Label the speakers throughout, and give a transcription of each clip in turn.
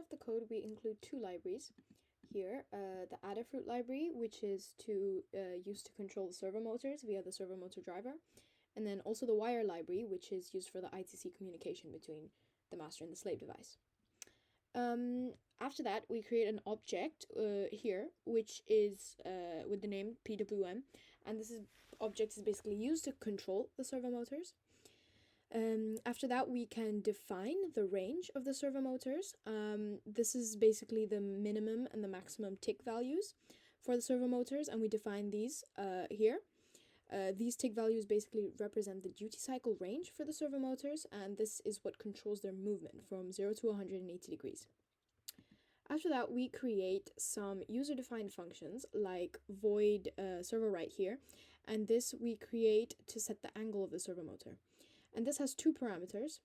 Speaker 1: of the code, we include two libraries here. The Adafruit library, which is used to control the servo motors via the servo motor driver, and then also the wire library, which is used for the I2C communication between the master and the slave device. After that, we create an object here, which is with the name PWM, and this object is basically used to control the servo motors. After that, we can define the range of the servo motors. This is basically the minimum and the maximum tick values for the servo motors, and we define these here. These tick values basically represent the duty cycle range for the servo motors, and this is what controls their movement from 0 to 180 degrees. After that, we create some user-defined functions like void servo right here, and this we create to set the angle of the servo motor. And this has two parameters,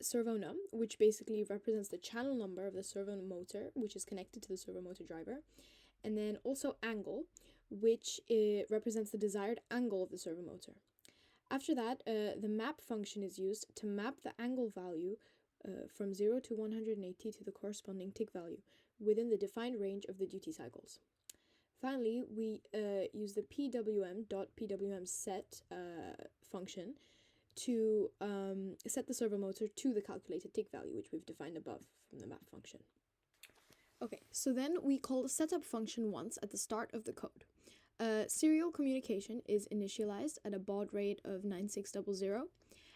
Speaker 1: servo num, which basically represents the channel number of the servo motor, which is connected to the servo motor driver, and then also angle, which represents the desired angle of the servo motor. After that, the map function is used to map the angle value from 0 to 180 to the corresponding tick value within the defined range of the duty cycles. Finally, we use the pwm.pwmset function to set the servo motor to the calculated tick value, which we've defined above from the map function. Okay, so then we call the setup function once at the start of the code. Serial communication is initialized at a baud rate of 9600,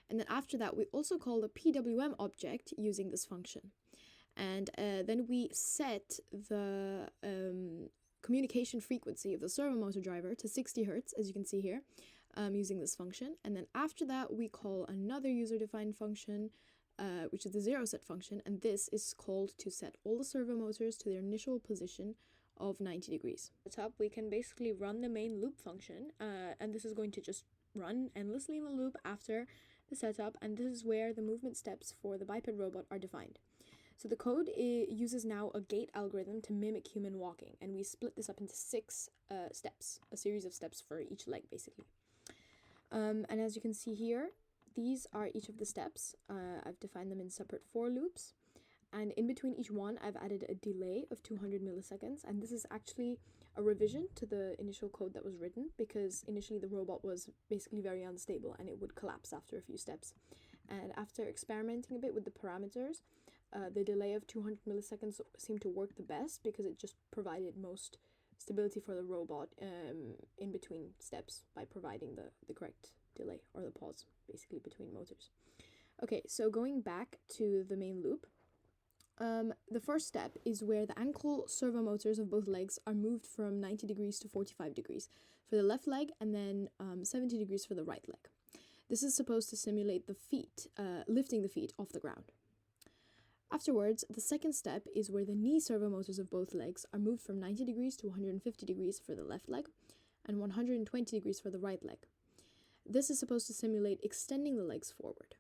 Speaker 1: and then after that we also call the PWM object using this function. And then we set the communication frequency of the servo motor driver to 60 Hz, as you can see here, using this function. And then after that we call another user-defined function, which is the zero set function, and this is called to set all the servo motors to their initial position of 90 degrees. At the top, we can basically run the main loop function, and this is going to just run endlessly in the loop after the setup, and this is where the movement steps for the biped robot are defined. So the code uses now a gait algorithm to mimic human walking, and we split this up into 6 steps, a series of steps for each leg, basically. And as you can see here, these are each of the steps. I've defined them in separate for loops, and in between each one I've added a delay of 200 milliseconds, and this is actually a revision to the initial code that was written, because initially the robot was basically very unstable and it would collapse after a few steps. And after experimenting a bit with the parameters, the delay of 200 milliseconds seemed to work the best because it just provided most stability for the robot in between steps by providing the correct delay, or the pause basically between motors. Okay, so going back to the main loop, the first step is where the ankle servo motors of both legs are moved from 90 degrees to 45 degrees for the left leg, and then 70 degrees for the right leg. This is supposed to simulate the feet, lifting the feet off the ground. Afterwards, the second step is where the knee servo motors of both legs are moved from 90 degrees to 150 degrees for the left leg, and 120 degrees for the right leg. This is supposed to simulate extending the legs forward.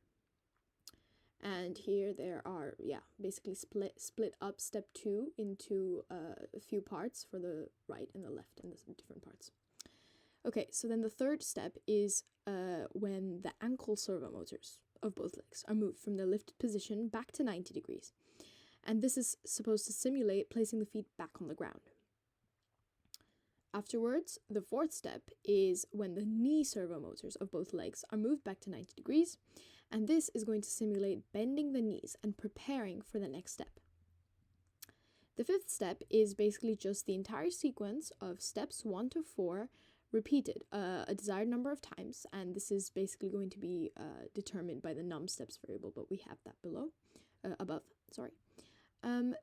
Speaker 1: And here there are, basically split up step 2 into a few parts for the right and the left and the different parts. Okay, so then the third step is when the ankle servo motors of both legs are moved from their lifted position back to 90 degrees. And this is supposed to simulate placing the feet back on the ground. Afterwards, the fourth step is when the knee servo motors of both legs are moved back to 90 degrees, and this is going to simulate bending the knees and preparing for the next step. The fifth step is basically just the entire sequence of steps 1 to 4 repeated a desired number of times, and this is basically going to be determined by the num steps variable, but we have that above.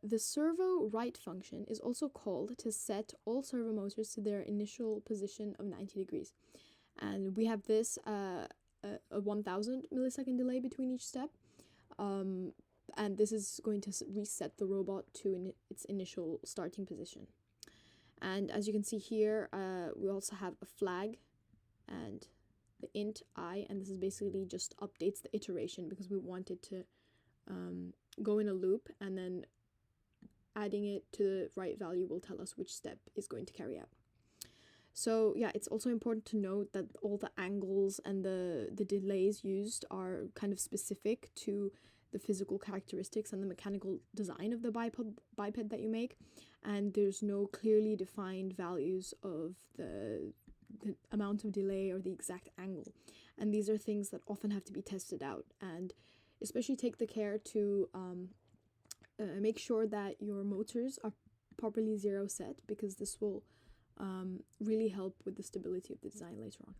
Speaker 1: The servo right function is also called to set all servo motors to their initial position of 90 degrees. And we have this a 1000 millisecond delay between each step. And this is going to reset the robot to its initial starting position. And as you can see here, we also have a flag and the int I, and this is basically just updates the iteration because we want it to go in a loop, and then adding it to the right value will tell us which step is going to carry out. So yeah, it's also important to note that all the angles and the delays used are kind of specific to the physical characteristics and the mechanical design of the biped that you make, and there's no clearly defined values of the amount of delay or the exact angle. And these are things that often have to be tested out, and especially take the care to make sure that your motors are properly zero set, because this will really help with the stability of the design later on.